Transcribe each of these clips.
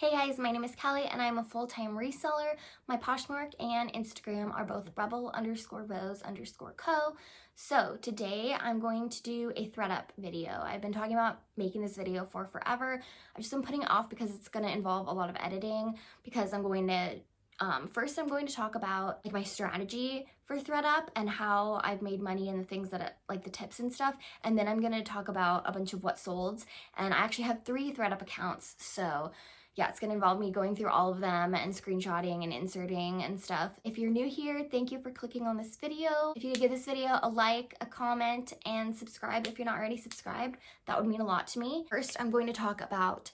Hey guys, my name is Kelly and I'm a full-time reseller. My Poshmark and Instagram are both rebel_bows_co. So today I'm going to do a Thredup video. I've been talking about making this video for forever. I've just been putting it off because it's going to involve a lot of editing because I'm going to first I'm going to talk about my strategy for Thredup and how I've made money and the things that the tips and stuff, and then I'm going to talk about a bunch of what solds. And I actually have 3 Thredup accounts, so yeah, it's gonna involve me going through all of them and screenshotting and inserting and stuff. If you're new here, thank you for clicking on this video. If you could give this video a like, a comment, and subscribe if you're not already subscribed, that would mean a lot to me. First, I'm going to talk about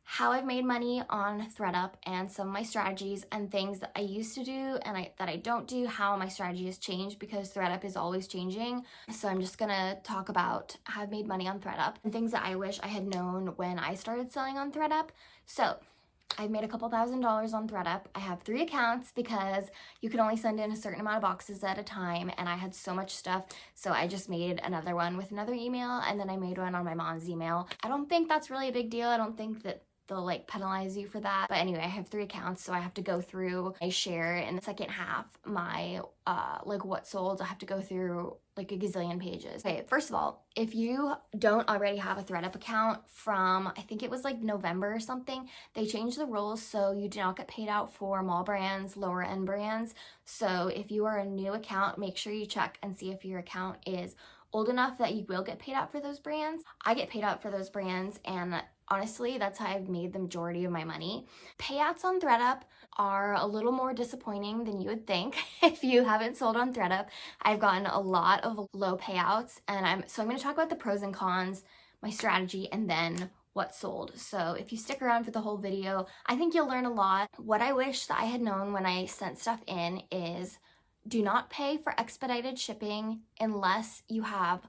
how I've made money on Thredup and some of my strategies and things that I used to do and that I don't do, how my strategy has changed because Thredup is always changing. So I'm just gonna talk about how I've made money on Thredup and things that I wish I had known when I started selling on Thredup. So I've made a couple $1,000s on Thredup. I have 3 accounts because you can only send in a certain amount of boxes at a time, and I had so much stuff, so I just made another one with another email, and then I made one on my mom's email. I don't think that's really a big deal. I don't think that they'll penalize you for that. But anyway, I have 3 accounts, so I have to go through, I share in the second half my what sold. I have to go through a gazillion pages. Okay, first of all, if you don't already have a Thredup account from, I think it was November or something, they changed the rules so you do not get paid out for mall brands, lower end brands. So if you are a new account, make sure you check and see if your account is old enough that you will get paid out for those brands. I get paid out for those brands, and honestly, that's how I've made the majority of my money. Payouts on Thredup are a little more disappointing than you would think. If you haven't sold on Thredup, I've gotten a lot of low payouts, and I'm going to talk about the pros and cons, my strategy, and then what sold. So if you stick around for the whole video, I think you'll learn a lot. What I wish that I had known when I sent stuff in is do not pay for expedited shipping unless you have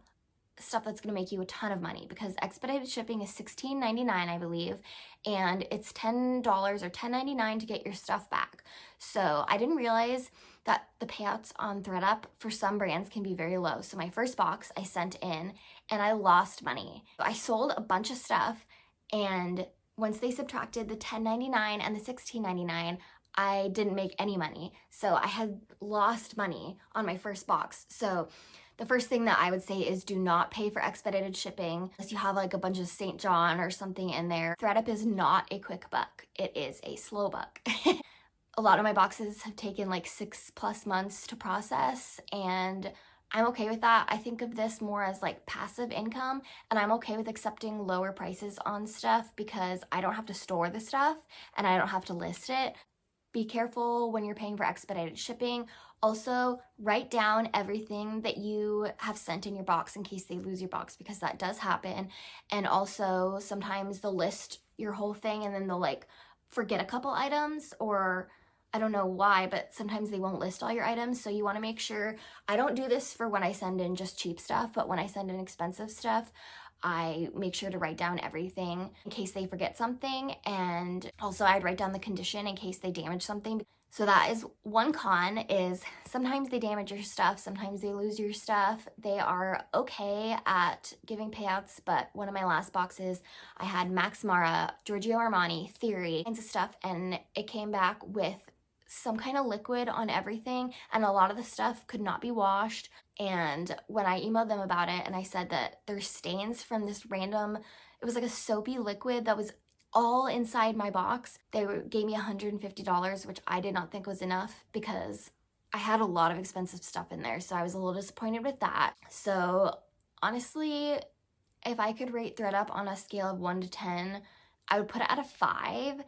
stuff that's going to make you a ton of money, because expedited shipping is $16.99, I believe, and it's $10 or $10.99 to get your stuff back. So I didn't realize that the payouts on Thredup for some brands can be very low. So my first box I sent in and I lost money. I sold a bunch of stuff, and once they subtracted the $10.99 and the $16.99, I didn't make any money. So I had lost money on my first box. So the first thing that I would say is do not pay for expedited shipping unless you have a bunch of St. John or something in there. Thredup is not a quick buck. It is a slow buck. A lot of my boxes have taken 6+ months to process, and I'm okay with that. I think of this more as passive income, and I'm okay with accepting lower prices on stuff because I don't have to store the stuff and I don't have to list it. Be careful when you're paying for expedited shipping. Also, write down everything that you have sent in your box in case they lose your box, because that does happen. And also, sometimes they'll list your whole thing and then they'll forget a couple items, or I don't know why, but sometimes they won't list all your items. So you want to make sure, I don't do this for when I send in just cheap stuff, but when I send in expensive stuff, I make sure to write down everything in case they forget something, and also I'd write down the condition in case they damage something. So that is one con, is sometimes they damage your stuff, sometimes they lose your stuff. They are okay at giving payouts, but one of my last boxes, I had Max Mara, Giorgio Armani, Theory, kinds of stuff, and it came back with some kind of liquid on everything, and a lot of the stuff could not be washed. And when I emailed them about it and I said that there's stains from this random, it was a soapy liquid that was all inside my box, they gave me $150, which I did not think was enough because I had a lot of expensive stuff in there. So I was a little disappointed with that. So honestly, if I could rate Thredup on a scale of 1 to 10, I would put it at a 5.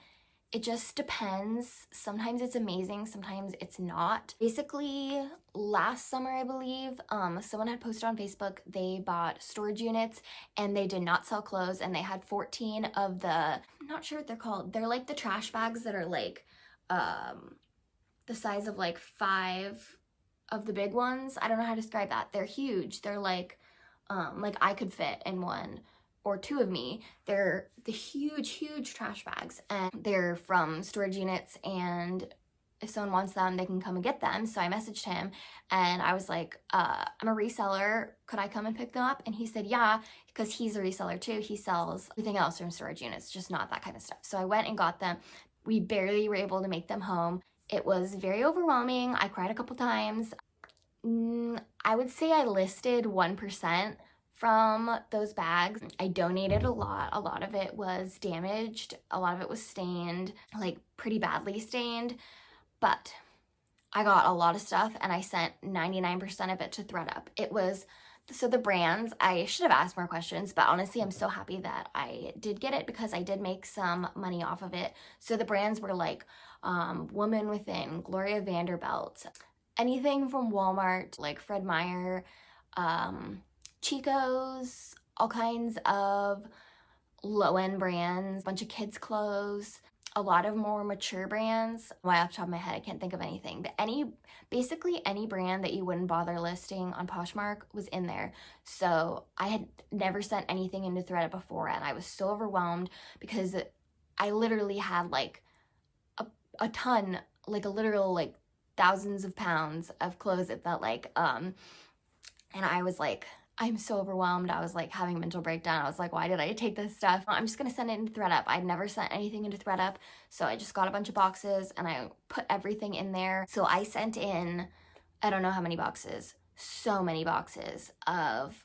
It just depends. Sometimes it's amazing, sometimes it's not. Basically, last summer, I believe, someone had posted on Facebook, they bought storage units and they did not sell clothes, and they had 14 of the, I'm not sure what they're called. They're the trash bags that are the size of 5 of the big ones. I don't know how to describe that. They're huge. They're I could fit in one or 2 of me. They're the huge trash bags, and they're from storage units, and if someone wants them, they can come and get them. So I messaged him and I was like, I'm a reseller. Could I come and pick them up? And he said, yeah, because he's a reseller too. He sells everything else from storage units, just not that kind of stuff. So I went and got them. We barely were able to make them home. It was very overwhelming. I cried a couple times. I would say I listed 1% from those bags. I donated a lot. A lot of it was damaged. A lot of it was stained, like pretty badly stained. But I got a lot of stuff and I sent 99% of it to Thredup. It was, so the brands, I should have asked more questions, but honestly, I'm so happy that I did get it because I did make some money off of it. So the brands were like Woman Within, Gloria Vanderbilt, anything from Walmart, like Fred Meyer, Chico's, all kinds of low-end brands, a bunch of kids' clothes, a lot of more mature brands. Why off the top of my head, I can't think of anything, but basically any brand that you wouldn't bother listing on Poshmark was in there. So I had never sent anything into Thredup before, and I was so overwhelmed because I literally had like a ton, like a literal like thousands of pounds of clothes, it felt like, and I was like, I'm so overwhelmed. I was like having a mental breakdown. I was like, why did I take this stuff? I'm just gonna send it into Thredup. I'd never sent anything into Thredup, so I just got a bunch of boxes and I put everything in there. So I sent in, I don't know how many boxes, so many boxes of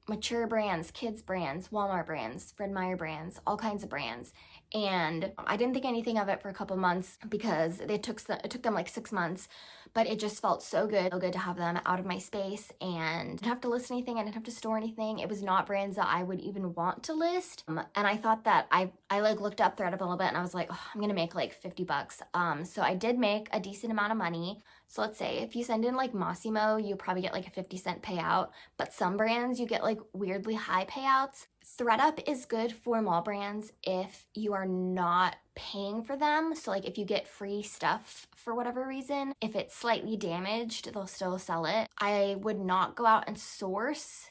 mature brands, kids brands, Walmart brands, Fred Meyer brands, all kinds of brands. And I didn't think anything of it for a couple months because it took them like 6 months, but it just felt so good to have them out of my space, and I didn't have to list anything, I didn't have to store anything. It was not brands that I would even want to list. And I thought that I like looked up Thredup a little bit and I was like, oh, I'm gonna make like 50 bucks. So I did make a decent amount of money. So let's say if you send in like Massimo, you probably get like a 50-cent payout, but some brands you get like weirdly high payouts. Thredup is good for mall brands if you are not paying for them. So like if you get free stuff for whatever reason, if it's slightly damaged, they'll still sell it. I would not go out and source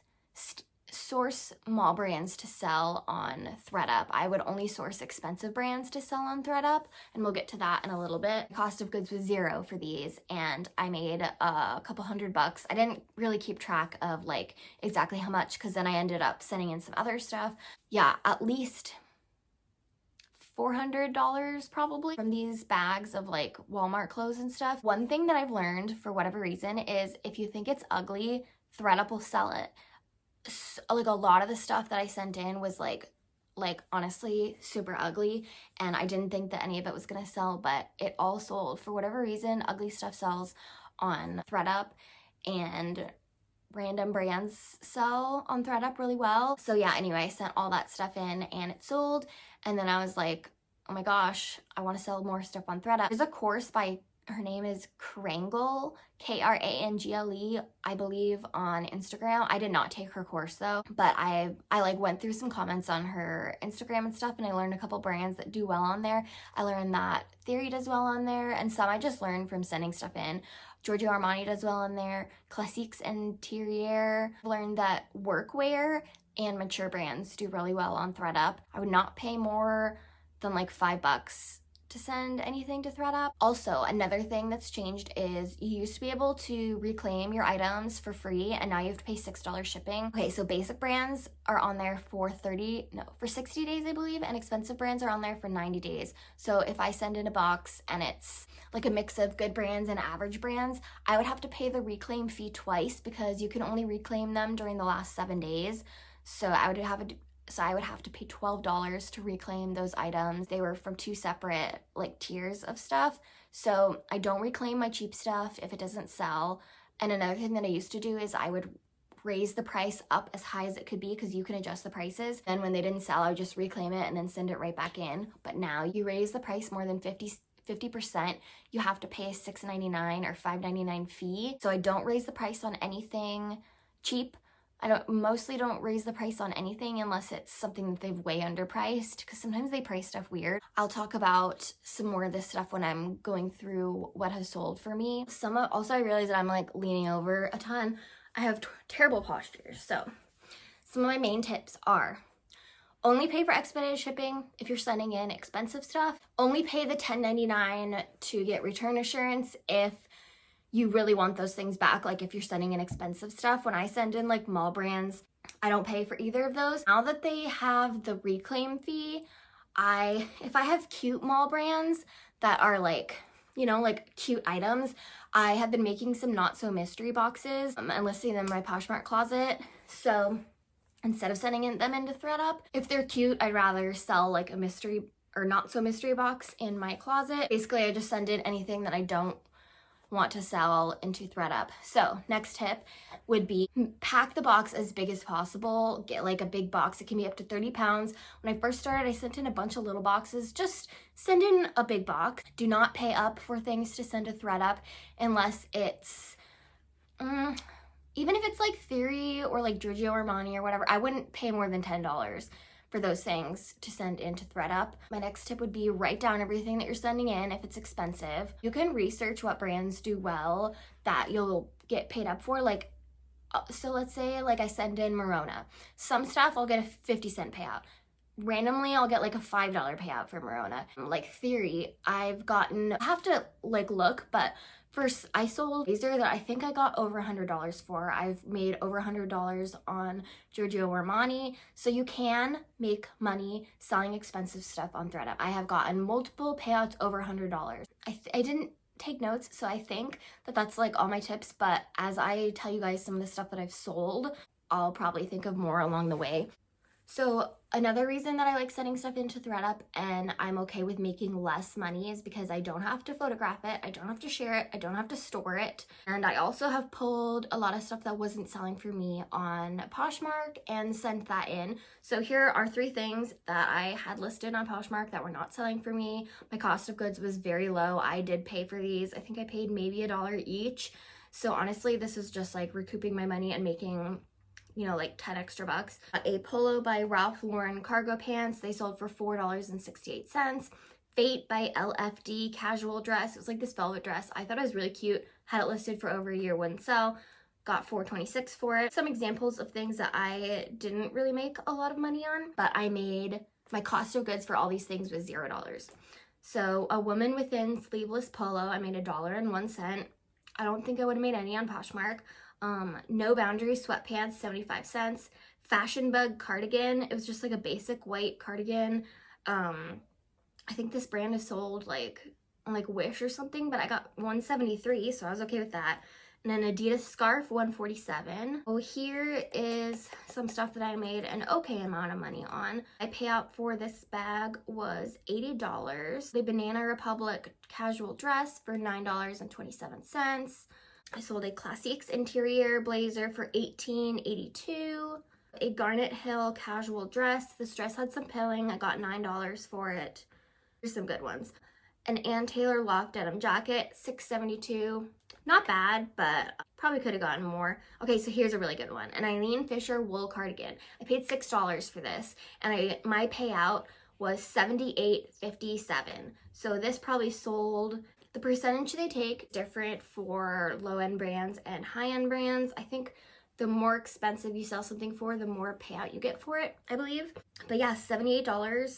mall brands to sell on Thredup. I would only source expensive brands to sell on Thredup, and we'll get to that in a little bit. The cost of goods was $0 for these, and I made a couple $100. I didn't really keep track of like exactly how much because then I ended up sending in some other stuff. Yeah, at least $400 probably from these bags of like Walmart clothes and stuff. One thing that I've learned for whatever reason is if you think it's ugly, Thredup will sell it. Like a lot of the stuff that I sent in was like honestly super ugly, and I didn't think that any of it was gonna sell, but it all sold. For whatever reason, ugly stuff sells on Thredup, and random brands sell on Thredup really well. So yeah, anyway, I sent all that stuff in and it sold, and then I was like, oh my gosh, I want to sell more stuff on Thredup. There's a course by, her name is Krangle, Krangle, I believe, on Instagram. I did not take her course though, but I like went through some comments on her Instagram and stuff, and I learned a couple brands that do well on there. I learned that Theory does well on there, and some I just learned from sending stuff in. Giorgio Armani does well on there. Classiques Interieur. Learned that workwear and mature brands do really well on Thredup. I would not pay more than like $5 to send anything to Thredup. Also, another thing that's changed is you used to be able to reclaim your items for free, and now you have to pay $6 shipping. Okay, so basic brands are on there for 60 days, I believe, and expensive brands are on there for 90 days. So if I send in a box and it's like a mix of good brands and average brands, I would have to pay the reclaim fee twice because you can only reclaim them during the last 7 days. So I would have to pay $12 to reclaim those items. They were from 2 separate like tiers of stuff. So I don't reclaim my cheap stuff if it doesn't sell. And another thing that I used to do is I would raise the price up as high as it could be because you can adjust the prices. And when they didn't sell, I would just reclaim it and then send it right back in. But now you raise the price more than 50%, you have to pay a $6.99 or $5.99 fee. So I don't raise the price on anything cheap. I mostly don't raise the price on anything unless it's something that they've way underpriced, because sometimes they price stuff weird. I'll talk about some more of this stuff when I'm going through what has sold for me. Also I realize that I'm like leaning over a ton. I have terrible posture. So some of my main tips are Only pay for expedited shipping if you're sending in expensive stuff. Only pay the $10.99 to get return assurance if you really want those things back, like if you're sending in expensive stuff. When I send in like mall brands, I don't pay for either of those. Now that they have the reclaim fee, if I have cute mall brands that are like, you know, like cute items, I have been making some not so mystery boxes and listing them in my Poshmark closet. So instead of sending them into Thredup, if they're cute, I'd rather sell like a mystery or not so mystery box in my closet. Basically, I just send in anything that I don't want to sell into Thredup. So next tip would be pack the box as big as possible. Get like a big box. It can be up to 30 pounds. When I first started, I sent in a bunch of little boxes. Just send in a big box. Do not pay up for things to send to Thredup unless it's even if it's like Theory or like Giorgio Armani or whatever. I wouldn't pay more than $10 for those things to send into Thredup. My next tip would be write down everything that you're sending in if it's expensive. You can research what brands do well that you'll get paid up for. Like, so let's say like I send in Merona. Some stuff I'll get a 50-cent payout. Randomly, I'll get like a $5 payout for Merona. Like Theory, I have to like look, but first, I sold a blazer that I think I got over $100 for. I've made over $100 on Giorgio Armani. So you can make money selling expensive stuff on Thredup. I have gotten multiple payouts over $100. I didn't take notes, so I think that that's like all my tips. But as I tell you guys some of the stuff that I've sold, I'll probably think of more along the way. So another reason that I like sending stuff into Thredup and I'm okay with making less money is because I don't have to photograph it, I don't have to share it, I don't have to store it. And I also have pulled a lot of stuff that wasn't selling for me on Poshmark and sent that in. So here are 3 things that I had listed on Poshmark that were not selling for me. My cost of goods was very low. I did pay for these. I think I paid maybe $1 each. So honestly, this is just like recouping my money and making, you know, like 10 extra bucks. A polo by Ralph Lauren cargo pants. They sold for $4.68. Fate by LFD casual dress. It was like this velvet dress. I thought it was really cute. Had it listed for over a year, wouldn't sell. Got $4.26 for it. Some examples of things that I didn't really make a lot of money on, but I made, my cost of goods for all these things was $0. So a woman within sleeveless polo, I made $1.01. I don't think I would have made any on Poshmark. No Boundaries sweatpants, 75 cents. Fashion Bug cardigan. It was just like a basic white cardigan. I think this brand is sold like on like Wish or something, but I got $173, so I was okay with that. And an Adidas scarf, $147. Oh, here is some stuff that I made an okay amount of money on. My payout for this bag was $80. The Banana Republic casual dress for $9.27. I sold a Classics interior blazer for $18.82. A Garnet Hill casual dress. This dress had some pilling. I got $9 for it. Here's some good ones. An Ann Taylor loft denim jacket, $6.72. Not bad, but probably could have gotten more. Okay, so here's a really good one. An Eileen Fisher wool cardigan. I paid $6 for this, and my payout was $78.57. So this probably sold. The percentage they take different for low-end brands and high-end brands. I think the more expensive you sell something for, the more payout you get for it, I believe. But yeah, $78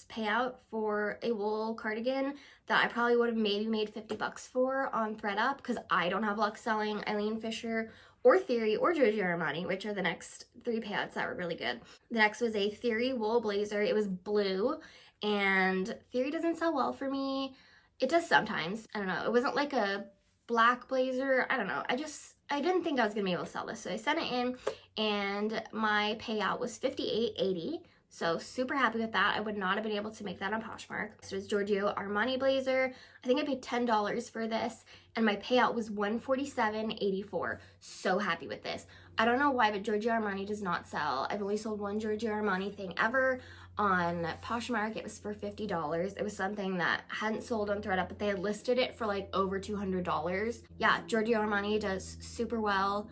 payout for a wool cardigan that I probably would have maybe made 50 bucks for on Thredup, because I don't have luck selling Eileen Fisher or Theory or Giorgio Armani, which are the next 3 payouts that were really good. The next was a Theory wool blazer. It was blue, and Theory doesn't sell well for me. It does sometimes. I don't know. It wasn't like a black blazer. I don't know. I didn't think I was going to be able to sell this. So I sent it in and my payout was $58.80. So super happy with that. I would not have been able to make that on Poshmark. So it's Giorgio Armani blazer. I think I paid $10 for this and my payout was $147.84. So happy with this. I don't know why, but Giorgio Armani does not sell. I've only sold one Giorgio Armani thing ever. On Poshmark, it was for $50. It was something that hadn't sold on Thredup, but they had listed it for like over $200. Yeah, Giorgio Armani does super well,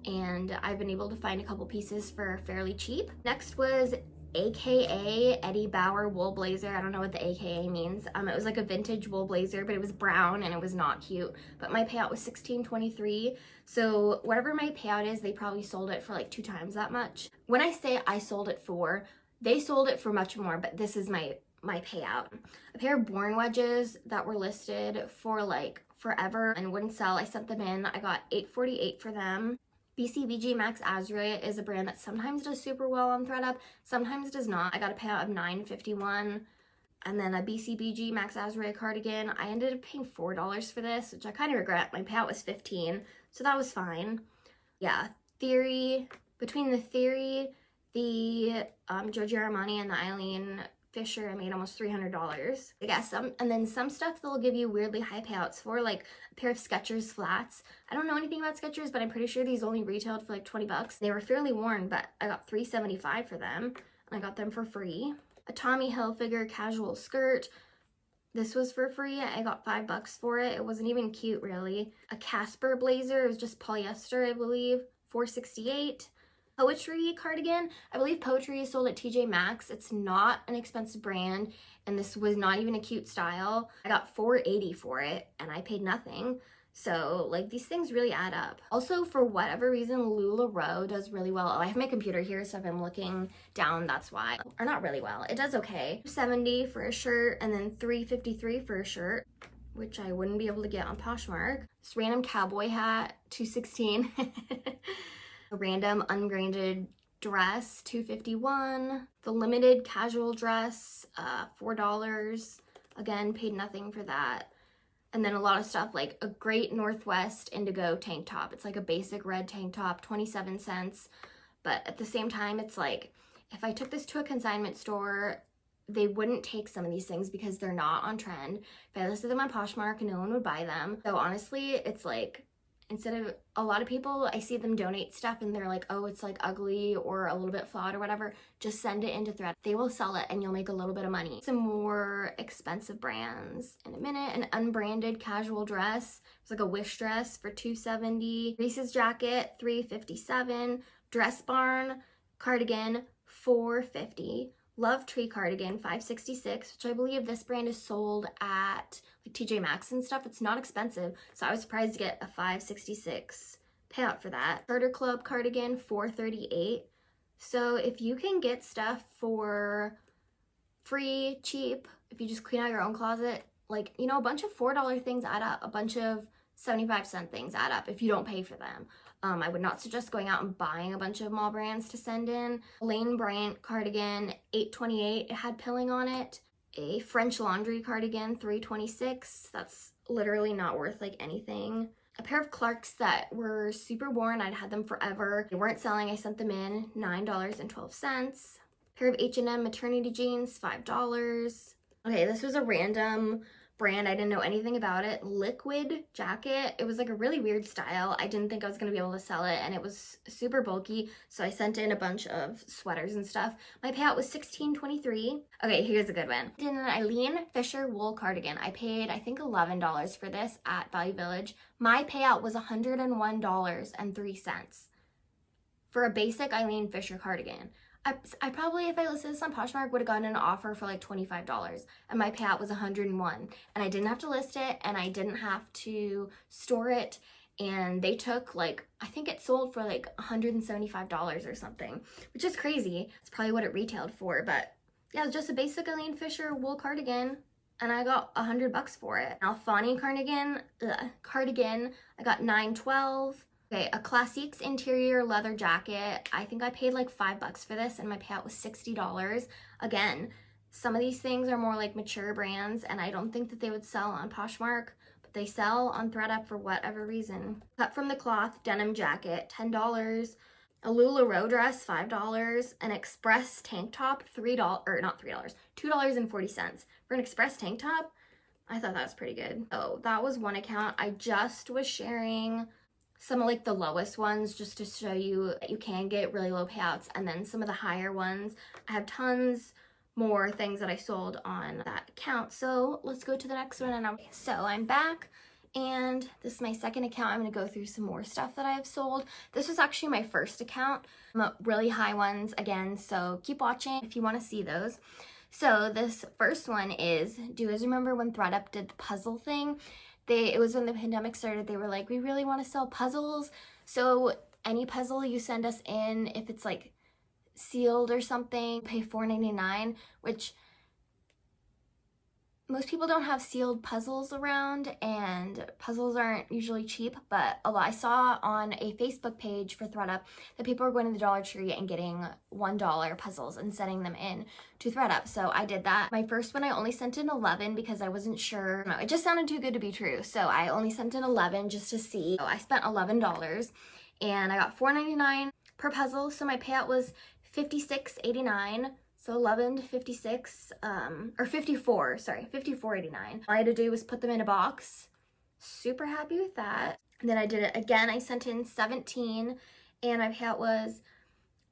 and I've been able to find a couple pieces for fairly cheap. Next was AKA Eddie Bauer wool blazer. I don't know what the AKA means. It was like a vintage wool blazer, but it was brown and it was not cute. But my payout was $16.23. So whatever my payout is, they probably sold it for like 2 times that much. When I say I sold it for, They sold it for much more, but this is my payout. A pair of Born wedges that were listed for like forever and wouldn't sell. I sent them in. I got $8.48 for them. BCBG Max Azure is a brand that sometimes does super well on Thredup, sometimes does not. I got a payout of $9.51. And then a BCBG Max Azure cardigan. I ended up paying $4 for this, which I kind of regret. My payout was $15, so that was fine. Yeah, Theory, between the Theory, the Giorgio Armani, and the Eileen Fisher, I made almost $300. I guess and then some stuff they'll give you weirdly high payouts for, like a pair of Skechers flats. I don't know anything about Skechers, but I'm pretty sure these only retailed for like 20 bucks. They were fairly worn, but I got $3.75 for them, and I got them for free. A Tommy Hilfiger casual skirt. This was for free. I got $5 for it. It wasn't even cute, really. A Casper blazer. It was just polyester, I believe. $4.68. Poetry cardigan. I believe Poetry is sold at TJ Maxx. It's not an expensive brand, and this was not even a cute style. I got $4.80 for it, and I paid nothing. So, like, these things really add up. Also, for whatever reason, LuLaRoe does really well. Oh, I have my computer here, so if I'm looking down, that's why. Or not really well. It does okay. $2.70 for a shirt, and then $3.53 for a shirt, which I wouldn't be able to get on Poshmark. This random cowboy hat, $2.16. A random unbranded dress, $2.51. The limited casual dress, $4. Again, paid nothing for that. And then a lot of stuff like a Great Northwest Indigo tank top. It's like a basic red tank top, 27 cents. But at the same time, it's like, if I took this to a consignment store, they wouldn't take some of these things because they're not on trend. If I listed them on Poshmark, no one would buy them. So honestly, it's like, instead of, a lot of people, I see them donate stuff and they're like, oh, it's like ugly or a little bit flawed or whatever, just send it into Thread. They will sell it and you'll make a little bit of money. Some more expensive brands in a minute. An unbranded casual dress. It's like a Wish dress for $2.70. Reese's jacket, $3.57. Dress Barn cardigan, $4.50. Love Tree cardigan, $5.66, which I believe this brand is sold at like TJ Maxx and stuff. It's not expensive, so I was surprised to get a $5.66 payout for that. Charter Club cardigan, $4.38. So if you can get stuff for free, cheap, if you just clean out your own closet, like, you know, a bunch of $4 things add up. A bunch of 75-cent things add up if you don't pay for them. I would not suggest going out and buying a bunch of mall brands to send in. Lane Bryant cardigan, $8.28. It had pilling on it. A French Laundry cardigan, $3.26. That's literally not worth like anything. A pair of Clarks that were super worn. I'd had them forever. They weren't selling. I sent them in, $9.12. A pair of H&M maternity jeans, $5. Okay, this was a random brand. I didn't know anything about it. Liquid jacket. It was like a really weird style. I didn't think I was going to be able to sell it, and it was super bulky, so I sent in a bunch of sweaters and stuff. My payout was $16.23. Okay, here's a good one. In an Eileen Fisher wool cardigan. I paid, I think, $11 for this at Value Village. My payout was $101.03 for a basic Eileen Fisher cardigan. I probably, if I listed this on Poshmark, would have gotten an offer for like $25, and my payout was $101, and I didn't have to list it, and I didn't have to store it, and they took like, I think it sold for like $175 or something, which is crazy. It's probably what it retailed for, but yeah, it was just a basic Eileen Fisher wool cardigan, and I got $100 for it. Alfani cardigan, I got $9.12. Okay, a Classiques interior leather jacket. I think I paid like $5 for this, and my payout was $60. Again, some of these things are more like mature brands, and I don't think that they would sell on Poshmark, but they sell on Thredup for whatever reason. Cut from the cloth denim jacket, $10. A LuLaRoe dress, $5. An Express tank top, $3, or not $3, $2.40. For an Express tank top, I thought that was pretty good. Oh, that was one account. I just was sharing some of like the lowest ones just to show you that you can get really low payouts, and then some of the higher ones. I have tons more things that I sold on that account. So let's go to the next one. So I'm back, and this is my second account. I'm going to go through some more stuff that I have sold. This was actually my first account, really high ones again, so keep watching if you want to see those. So this first one is, do you guys remember when Thredup did the puzzle thing? It was when the pandemic started. They were like, we really want to sell puzzles, so any puzzle you send us in, if it's like sealed or something, pay $4.99, which most people don't have sealed puzzles around, and puzzles aren't usually cheap, but I saw on a Facebook page for Thredup that people were going to the Dollar Tree and getting $1 puzzles and sending them in to Thredup. So I did that. My first one, I only sent in 11 because I wasn't sure. No, it just sounded too good to be true. So I only sent in 11 just to see. So I spent $11 and I got $4.99 per puzzle. So my payout was $56.89. So 11 to 56, or 54, sorry, $54.89. All I had to do was put them in a box. Super happy with that. And then I did it again. I sent in 17 and my payout was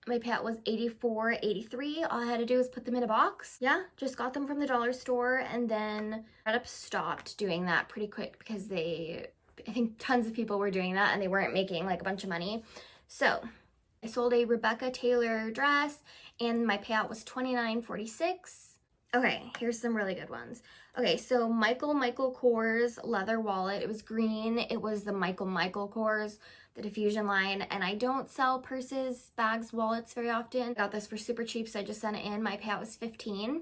$84.83. All I had to do was put them in a box. Yeah, just got them from the dollar store, and then Thredup stopped doing that pretty quick because I think tons of people were doing that and they weren't making like a bunch of money. So I sold a Rebecca Taylor dress and my payout was $29.46. Okay, here's some really good ones. Okay, so Michael Kors leather wallet. It was green. It was the Michael Kors, the diffusion line, and I don't sell purses, bags, wallets very often. Got this for super cheap, so I just sent it in. My payout was $15.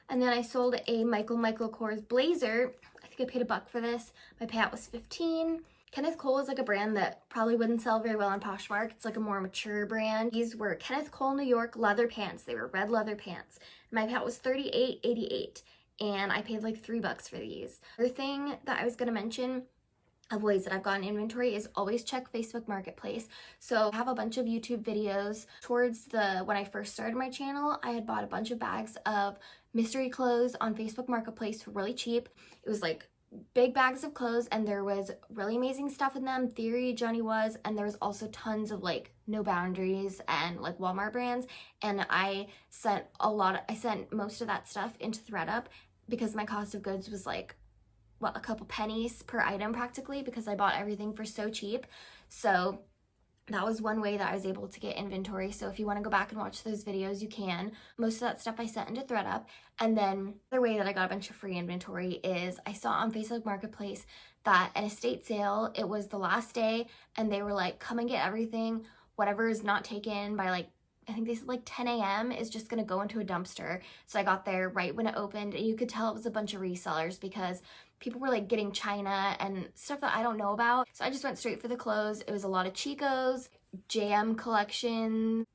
And then I sold a Michael Kors blazer. I think I paid $1 for this. My payout was $15. Kenneth Cole is like a brand that probably wouldn't sell very well on Poshmark. It's like a more mature brand. These were Kenneth Cole New York leather pants. They were red leather pants. My payout was $38.88, and I paid like $3 for these. Other thing that I was gonna mention of ways that I've gotten inventory is always check Facebook Marketplace. So I have a bunch of YouTube videos. When I first started my channel, I had bought a bunch of bags of mystery clothes on Facebook Marketplace for really cheap. It was like big bags of clothes, and there was really amazing stuff in them. Theory, Johnny Was, and there was also tons of like No Boundaries and like Walmart brands. And I sent most of that stuff into Thredup because my cost of goods was like, what, a couple pennies per item practically, because I bought everything for so cheap. So that was one way that I was able to get inventory. So if you want to go back and watch those videos, you can. Most of that stuff I sent into Thredup. And then the way that I got a bunch of free inventory is I saw on Facebook Marketplace that an estate sale, it was the last day, and they were like, come and get everything. Whatever is not taken by like, I think they said like 10 a.m. is just going to go into a dumpster. So I got there right when it opened, and you could tell it was a bunch of resellers because people were like getting china and stuff that I don't know about. So I just went straight for the clothes. It was a lot of Chico's, JM collection,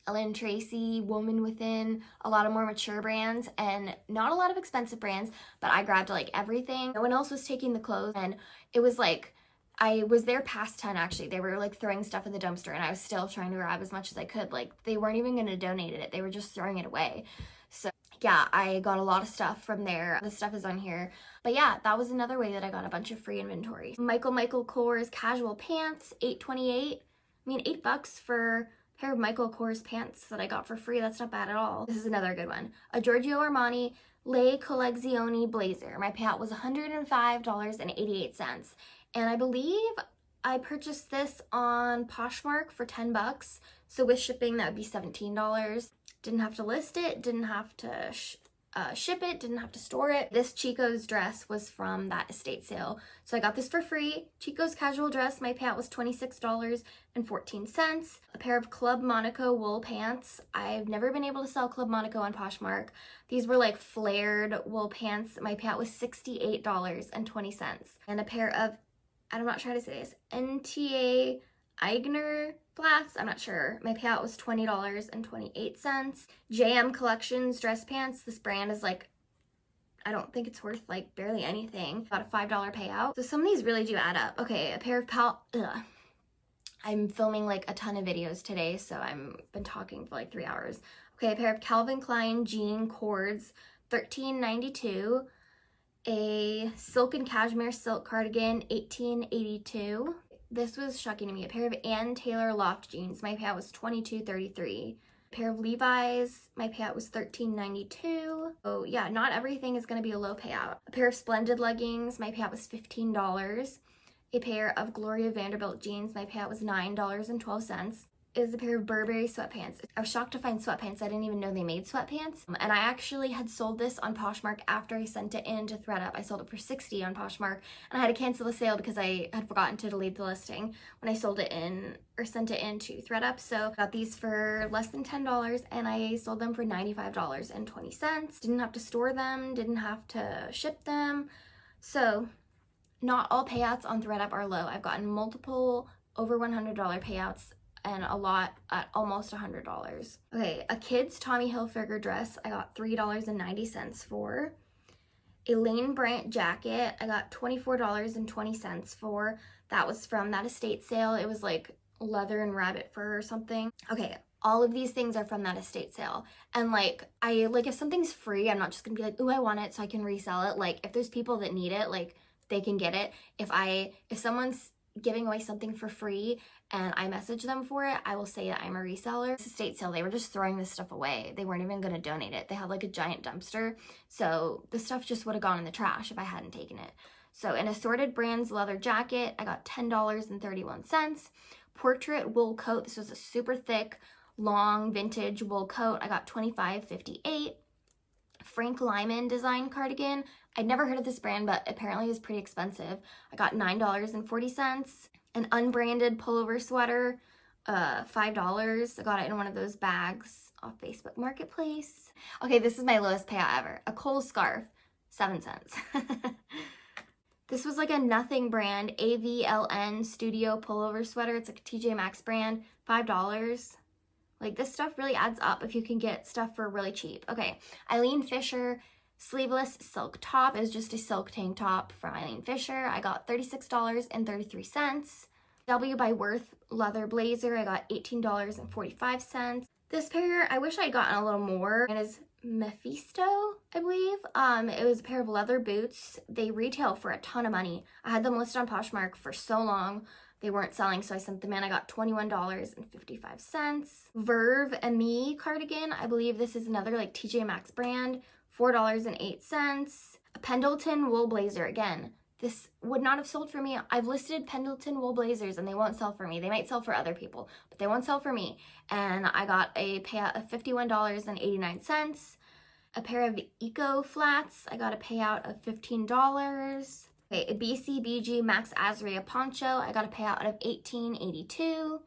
Ellen Tracy, Woman Within, a lot of more mature brands and not a lot of expensive brands, but I grabbed like everything. No one else was taking the clothes, and it was like, I was there past 10 actually. They were like throwing stuff in the dumpster, and I was still trying to grab as much as I could. Like they weren't even going to donate it. They were just throwing it away. So yeah, I got a lot of stuff from there. The stuff is on here. But yeah, that was another way that I got a bunch of free inventory. Michael Kors casual pants, $8.28. I mean, $8 for a pair of Michael Kors pants that I got for free. That's not bad at all. This is another good one. A Giorgio Armani Le Collezione blazer. My payout was $105.88. And I believe I purchased this on Poshmark for $10. So with shipping, that would be $17. Didn't have to list it, didn't have to ship it, didn't have to store it. This Chico's dress was from that estate sale. So I got this for free. Chico's casual dress, my payout was $26.14. A pair of Club Monaco wool pants. I've never been able to sell Club Monaco on Poshmark. These were like flared wool pants. My payout was $68.20. And a pair of, I'm not sure how to say this, NTA Eigner flats, I'm not sure. My payout was $20.28. JM Collections dress pants. This brand is like, I don't think it's worth like barely anything. Got a $5 payout. So some of these really do add up. Okay, a pair of I'm filming like a ton of videos today, so I've been talking for like 3 hours. Okay, a pair of Calvin Klein jean cords, $13.92. A silk and cashmere silk cardigan, $18.82. This was shocking to me. A pair of Ann Taylor Loft jeans. My payout was $22.33. A pair of Levi's. My payout was $13.92. Oh yeah, not everything is going to be a low payout. A pair of Splendid leggings. My payout was $15. A pair of Gloria Vanderbilt jeans. My payout was $9.12. is a pair of Burberry sweatpants. I was shocked to find sweatpants. I didn't even know they made sweatpants. And I actually had sold this on Poshmark after I sent it in to Thredup. I sold it for $60 on Poshmark, and I had to cancel the sale because I had forgotten to delete the listing when I sold it in or sent it in to Thredup. So I got these for less than $10 and I sold them for $95.20. Didn't have to store them, didn't have to ship them. So not all payouts on Thredup are low. I've gotten multiple over $100 payouts and a lot at almost $100. Okay, a kid's Tommy Hilfiger dress I got $3.90 for. A Lane Bryant jacket I got $24.20 for. That was from that estate sale. It was like leather and rabbit fur or something. Okay, all of these things are from that estate sale. And if something's free, I'm not just gonna be like, ooh, I want it so I can resell it. Like, if there's people that need it, like, they can get it. If someone's giving away something for free and I message them for it, I will say that I'm a reseller. This estate sale, they were just throwing this stuff away. They weren't even gonna donate it. They had like a giant dumpster. So the stuff just would have gone in the trash if I hadn't taken it. So an Assorted Brands leather jacket, I got $10.31. Portrait wool coat, this was a super thick, long vintage wool coat. I got $25.58. Frank Lyman design cardigan. I'd never heard of this brand, but apparently it's pretty expensive. I got $9.40. An unbranded pullover sweater, $5. I got it in one of those bags off Facebook Marketplace. Okay, this is my lowest payout ever. A Kohl's scarf, 7 cents. This was like a nothing brand, AVLN studio pullover sweater. It's like a TJ Maxx brand, $5. Like, this stuff really adds up if you can get stuff for really cheap. Okay, Eileen Fisher sleeveless silk top. It was just a silk tank top from Eileen Fisher. I got $36.33. W by Worth leather blazer. I got $18.45. This pair, I wish I'd gotten a little more. It is Mephisto, I believe. It was a pair of leather boots. They retail for a ton of money. I had them listed on Poshmark for so long. They weren't selling, so I sent them in. I got $21.55. Verve Ami cardigan. I believe this is another like TJ Maxx brand. $4.08. A Pendleton wool blazer. Again, this would not have sold for me. I've listed Pendleton wool blazers and they won't sell for me. They might sell for other people, but they won't sell for me. And I got a payout of $51.89. A pair of Eco flats. I got a payout of $15. Okay, a BCBG Max Azria poncho. I got a payout of $18.82.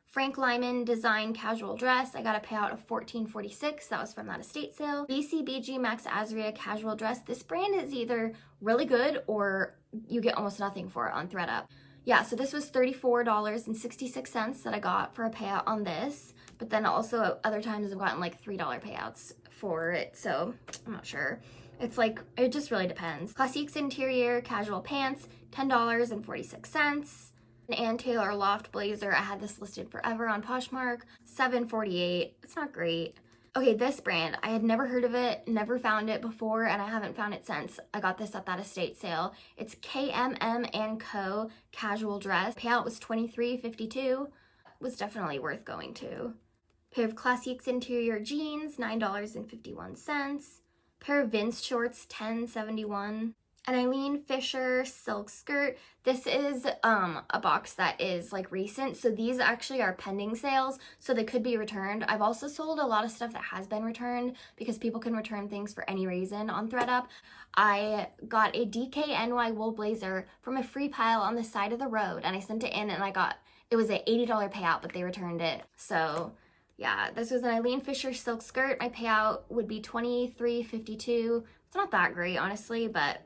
Frank Lyman design casual dress. I got a payout of $14.46. That was from that estate sale. BCBG Max Azria casual dress. This brand is either really good or you get almost nothing for it on Thredup. Yeah, so this was $34.66 that I got for a payout on this. But then also other times I've gotten like $3 payouts for it. So I'm not sure. It's like, it just really depends. Classiques interior casual pants, $10.46. An Ann Taylor loft blazer. I had this listed forever on Poshmark, $7.48. It's not great. Okay, this brand, I had never heard of it, never found it before, and I haven't found it since. I got this at that estate sale. It's KMM & Co. casual dress. Payout was $23.52. Was definitely worth going to. Pair of Classiques interior jeans, $9.51. Pair of Vince shorts, $10.71. An Eileen Fisher silk skirt. This is a box that is like recent, so these actually are pending sales, so they could be returned. I've also sold a lot of stuff that has been returned because people can return things for any reason on Thredup. I got a DKNY wool blazer from a free pile on the side of the road, and I sent it in, and it was an $80 payout, but they returned it. So yeah, this was an Eileen Fisher silk skirt. My payout would be $23.52. It's not that great, honestly, but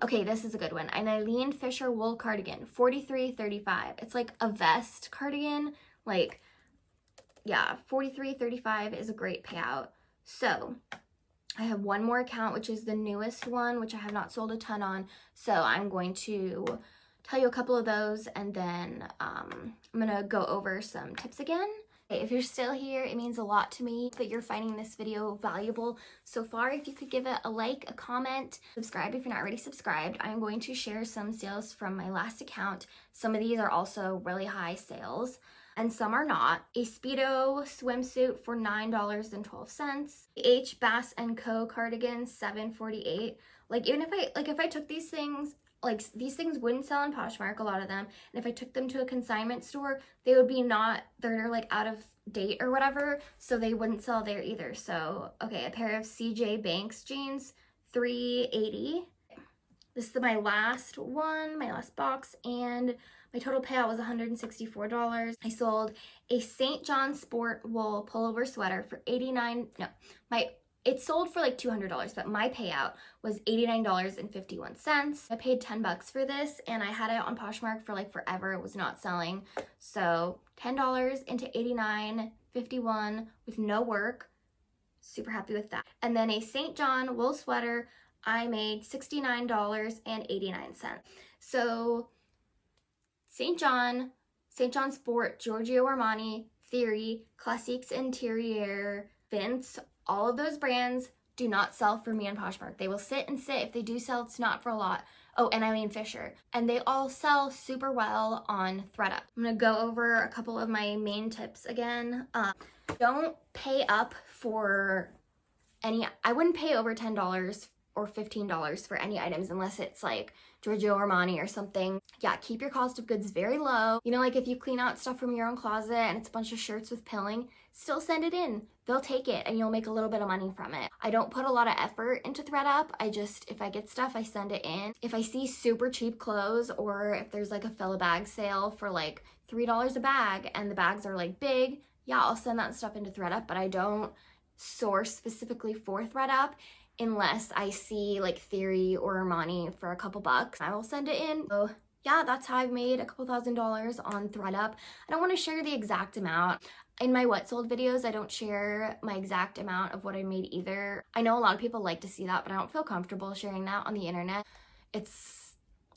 okay, this is a good one. An Eileen Fisher wool cardigan, $43.35. It's like a vest cardigan. Like, yeah, $43.35 is a great payout. So I have one more account, which is the newest one, which I have not sold a ton on. So I'm going to tell you a couple of those, and then I'm gonna go over some tips again. If you're still here, it means a lot to me that you're finding this video valuable so far. If you could give it a like, a comment, subscribe if you're not already subscribed. I'm going to share some sales from my last account. Some of these are also really high sales and some are not. A Speedo swimsuit for $9.12. H. Bass & Co. cardigan, $7.48. Like even if I took these things, like these things wouldn't sell on Poshmark, a lot of them, and if I took them to a consignment store, they would be they're like out of date or whatever, so they wouldn't sell there either. So okay, a pair of CJ Banks jeans, $3.80. This is my last one, my last box, and my total payout was $164. I sold a St. John Sport wool pullover sweater for it sold for like $200, but my payout was $89.51. I paid $10 for this, and I had it on Poshmark for like forever. It was not selling. So $10 into $89.51 with no work. Super happy with that. And then a St. John wool sweater, I made $69.89. So St. John Sport, Giorgio Armani, Theory, Classiques Interieur, Vince, all of those brands do not sell for me on Poshmark. They will sit and sit. If they do sell, it's not for a lot. Oh, and Eileen Fisher. And they all sell super well on Thredup. I'm gonna go over a couple of my main tips again. Don't pay up for I wouldn't pay over $10 or $15 for any items unless it's like Giorgio Armani or something. Yeah, keep your cost of goods very low. You know, like if you clean out stuff from your own closet and it's a bunch of shirts with pilling, still send it in. They'll take it and you'll make a little bit of money from it. I don't put a lot of effort into Thredup. If I get stuff, I send it in. If I see super cheap clothes, or if there's like a fill a bag sale for like $3 a bag and the bags are like big, yeah, I'll send that stuff into Thredup, but I don't source specifically for Thredup unless I see like Theory or Armani for a couple bucks. I will send it in. So yeah, that's how I've made a couple $1,000s on Thredup. I don't want to share the exact amount. In my what sold videos, I don't share my exact amount of what I made either. I know a lot of people like to see that, but I don't feel comfortable sharing that on the internet.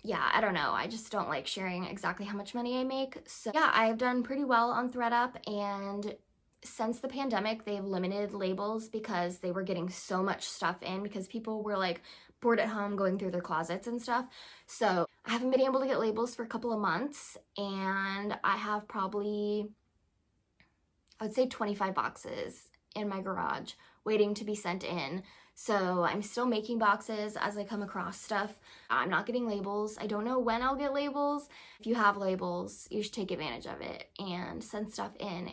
Yeah, I don't know. I just don't like sharing exactly how much money I make. So yeah, I've done pretty well on Thredup, and since the pandemic, they've limited labels because they were getting so much stuff in because people were like bored at home going through their closets and stuff. So I haven't been able to get labels for a couple of months, and I have probably, I would say 25 boxes in my garage waiting to be sent in. So I'm still making boxes as I come across stuff. I'm not getting labels. I don't know when I'll get labels. If you have labels, you should take advantage of it and send stuff in.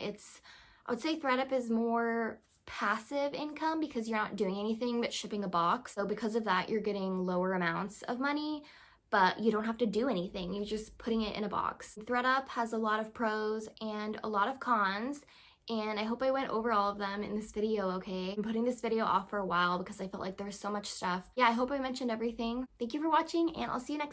I would say Thredup is more passive income because you're not doing anything but shipping a box. So because of that, you're getting lower amounts of money, but you don't have to do anything. You're just putting it in a box. Thredup has a lot of pros and a lot of cons, and I hope I went over all of them in this video, okay? I'm putting this video off for a while because I felt like there was so much stuff. Yeah, I hope I mentioned everything. Thank you for watching, and I'll see you next time.